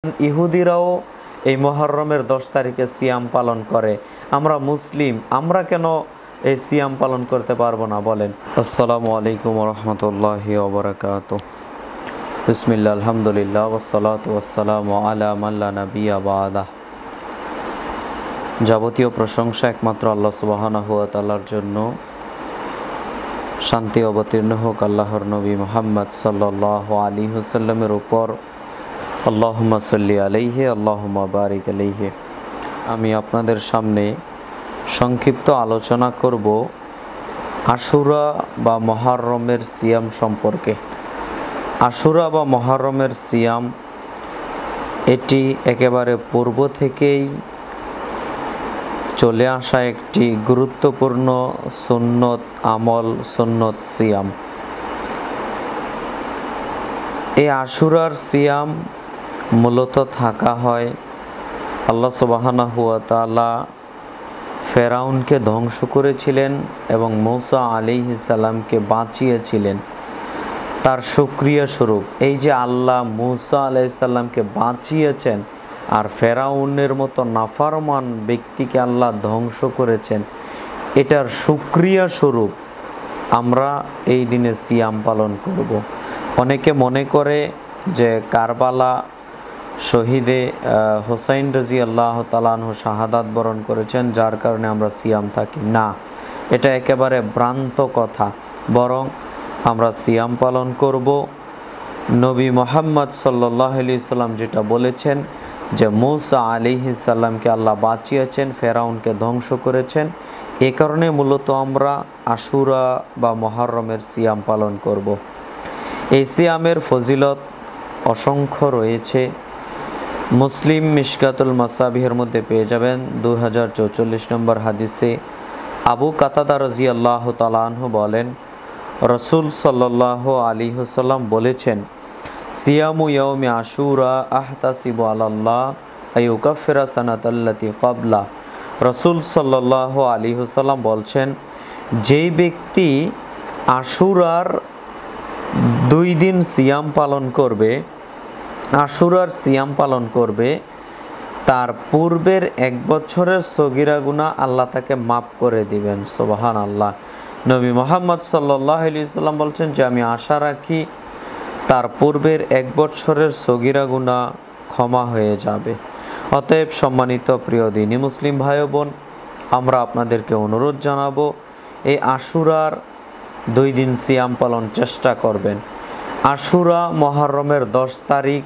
ইহুদিরাও এই মুহররমের 10 তারিখে সিয়াম পালন করে। আমরা মুসলিম, আমরা কেন এই সিয়াম পালন করতে পারবো না বলেন? আসসালামু আলাইকুম ওয়া রাহমাতুল্লাহি ওয়া বারাকাতুহু। বিসমিল্লাহ, আলহামদুলিল্লাহ, ওয়াসসালাতু ওয়াসসালামু আলা মান লা নাবিয়্যা বা'দাহ। যাবতীয় প্রশংসা একমাত্র আল্লাহ সুবহানাহু ওয়া তাআলার জন্য। শান্তি অবতীর্ণ হোক আল্লাহর নবী মুহাম্মদ সাল্লাল্লাহু আলাইহি ওয়াসাল্লামের উপর। আল্লাহুম্মা সাল্লি আলাইহি আল্লাহুম্মা বারিক আলাইহি। আমি আপনাদের সামনে সংক্ষিপ্ত আলোচনা করব আশুরা বা মুহররমের সিয়াম সম্পর্কে। আশুরা বা মুহররমের সিয়াম এটি একেবারে পূর্ব থেকেই চলে আসা একটি গুরুত্বপূর্ণ সুন্নত আমল, সুন্নত সিয়াম। এই আশুরার সিয়াম মূলত থাকা হয় আল্লাহ সুবহানাহু ওয়া তাআলা ফেরাউনকে ধ্বংস করেছিলেন এবং মূসা আলাইহিস সালামকে বাঁচিয়েছিলেন তার শুকরিয়া স্বরূপ। এই যে আল্লাহ মূসা আলাইহিস সালামকে বাঁচিয়েছেন আর ফেরাউনের মতো নাফরমান ব্যক্তিকে আল্লাহ ধ্বংস করেছেন, এটার শুকরিয়া স্বরূপ আমরা এই দিনে সিয়াম পালন করব। অনেকে মনে করে যে কারবালা শহীদে হোসাইন রাদিয়াল্লাহু তাআলা আনহু শাহাদাত বরণ করেছেন, যার কারণে আমরা সিয়াম থাকি। না, এটা একেবারে ভ্রান্ত কথা। বরং আমরা সিয়াম পালন করব নবী মুহাম্মদ সাল্লাল্লাহু আলাইহি সাল্লাম যেটা বলেছেন যে মূসা আলাইহিস সালামকে আল্লাহ বাঁচিয়েছেন, ফেরাউনকে ধ্বংস করেছেন। এ কারণে মূলত আমরা আশুরা বা মুহররমের সিয়াম পালন করব। এই সিয়ামের ফজিলত অসংখ্য রয়েছে। মুসলিম মিশকাতুল মাসাবিহের মধ্যে পেয়ে যাবেন 2044 নম্বর হাদিসে আবু কাতাদা রাদিয়াল্লাহু তাআলা আনহু বলেন, রাসূল সাল্লাল্লাহু আলাইহি ওয়াসাল্লাম বলেছেন, সিয়ামু ইয়াউমি আশুরা আহতাসিবু আলাল্লাহ আইয়ুকাফিরা সানাতাল্লাতি ক্বাবলা। রাসূল সাল্লাল্লাহু আলাইহি ওয়াসাল্লাম বলছেন, যেই ব্যক্তি আশুরার 2 দিন সিয়াম পালন করবে, আশুরার সিয়াম পালন করবে, তার পূর্বের 1 বছরের সগীরা গুনাহ আল্লাহ তাকে মাফ করে দিবেন। সুবহানাল্লাহ। নবী মুহাম্মদ সাল্লাল্লাহু আলাইহি ওয়াসাল্লাম বলছেন যে আমি আশা রাখি তার পূর্বের 1 বছরের সগীরা গুনাহ ক্ষমা হয়ে যাবে। অতএব সম্মানিত প্রিয় দ্বীনী মুসলিম ভাই ও বোন, আমরা আপনাদেরকে অনুরোধ জানাবো এই আশুরার 2 দিন সিয়াম পালন চেষ্টা করবেন। আশুরা মুহররমের 10 তারিখ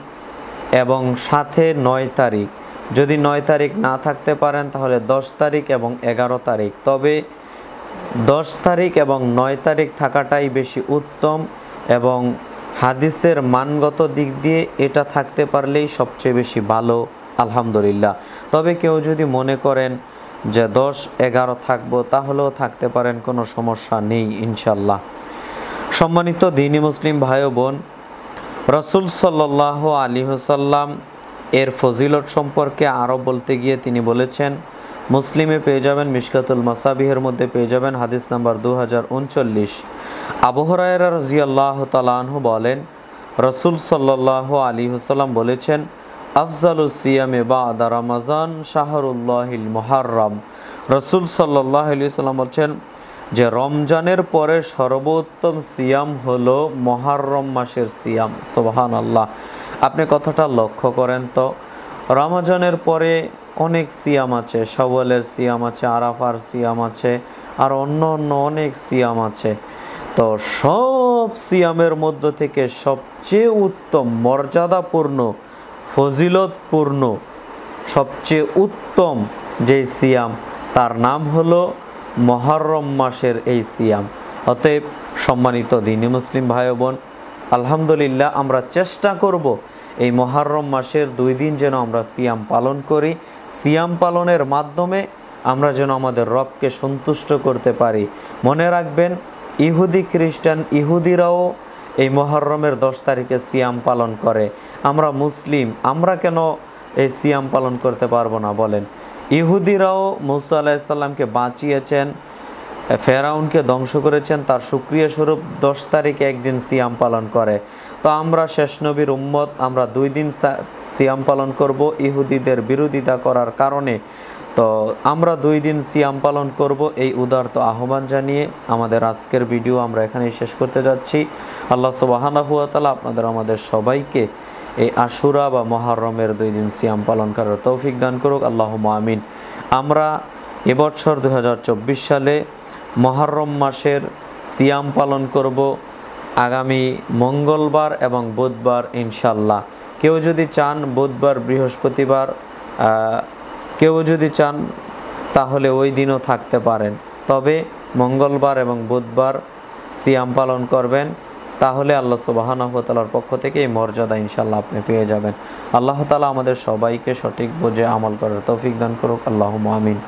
এবং সাথে 9 তারিখ। যদি 9 তারিখ না থাকতে পারেন তাহলে 10 তারিখ এবং 11 তারিখ। তবে 10 তারিখ এবং 9 তারিখ থাকাটাই বেশি উত্তম এবং হাদিসের মানগত দিক দিয়ে এটা থাকতে পারলেই সবচেয়ে বেশি ভালো, আলহামদুলিল্লাহ। তবে কেউ যদি মনে করেন যে 10-11 থাকবো, তাহলেও থাকতে পারেন, কোনো সমস্যা নেই ইনশাল্লাহ। সম্মানিত দ্বীনী মুসলিম ভাই ও বোন, রাসূল সাল্লাল্লাহু আলাইহি ওয়াসাল্লাম এর ফজিলত সম্পর্কে আরও বলতে গিয়ে তিনি বলেছেন, মুসলিমে পেয়ে যাবেন, মিশকাতুল মাসাবিহের মধ্যে পেয়ে যাবেন হাদিস নাম্বার 2039। আবু হুরায়রা রাদিয়াল্লাহু তাআলা আনহু বলেন, রাসূল সাল্লাল্লাহু আলাইহি ওয়াসাল্লাম বলেছেন, আফজালুস সিয়ামে বা'দা রমাজান শাহরুল্লাহিল মুহররম। রাসূল সাল্লাল্লাহু আলাইহি ওয়াসাল্লাম বলেন যে রমজানের পরে সর্বোত্তম সিয়াম হলো মুহররম মাসের সিয়াম। সুবহানাল্লাহ। আপনি কথাটা লক্ষ্য করেন তো, রমজানের পরে অনেক সিয়াম আছে, শাওয়ালের সিয়াম আছে, আরাফার সিয়াম আছে, আর অন্য অন্য অনেক সিয়াম আছে। তো সব সিয়ামের মধ্য থেকে সবচেয়ে উত্তম, মর্যাদাপূর্ণ, ফজিলতপূর্ণ, সবচেয়ে উত্তম যে সিয়াম, তার নাম হলো মুহররম মাসের এই সিয়াম। অতএব সম্মানিত দ্বীনী মুসলিম ভাই বোন, আলহামদুলিল্লাহ, আমরা চেষ্টা করব এই মুহররম মাসের 2 দিন যেন আমরা সিয়াম পালন করি। সিয়াম পালনের মাধ্যমে আমরা যেন আমাদের রবকে সন্তুষ্ট করতে পারি। মনে রাখবেন, ইহুদি খ্রিস্টান, ইহুদিরাও এই মুহররমের 10 তারিখে সিয়াম পালন করে। আমরা মুসলিম, আমরা কেন এই সিয়াম পালন করতে পারবো না বলেন? ইহুদিরাও মূসা আলাইহিস সালামকে বাঁচিয়েছেন ফেরাউনকে ধ্বংস করেছেন তার শুকরিয়া স্বরূপ 10 তারিখে একদিন সিয়াম পালন করে। তো আমরা শেষ নবীর উম্মত, আমরা 2 দিন সিয়াম পালন করব ইহুদিদের বিরোধিতা করার কারণে। তো আমরা 2 দিন সিয়াম পালন করব, এই উদারত আহ্বান জানিয়ে আমাদের আজকের ভিডিও আমরা এখানেই শেষ করতে যাচ্ছি। আল্লাহ সুবহানাহু ওয়া তাআলা আপনাদের আমাদের সবাইকে এই আশুরা বা মুহররমের 2 দিন সিয়াম পালন করার তৌফিক দান করুক, আল্লাহুম্মা আমিন। আমরা এবছর 2024 সালে মুহররম মাসের সিয়াম পালন করব আগামী মঙ্গলবার এবং বুধবার ইনশাল্লাহ। কেউ যদি চান বুধবার বৃহস্পতিবার কেউ যদি চান তাহলে ওই দিনও থাকতে পারেন, তবে মঙ্গলবার এবং বুধবার সিয়াম পালন করবেন, তাহলে আল্লাহ সুবহানাহু ওয়া তাআলার পক্ষ থেকে এই মর্যাদা ইনশাল্লাহ আপনি পেয়ে যাবেন। আল্লাহ তাআলা আমাদের সবাইকে সঠিক বুঝে আমল করার তৌফিক দান করুক, আল্লাহুম্মা আমিন।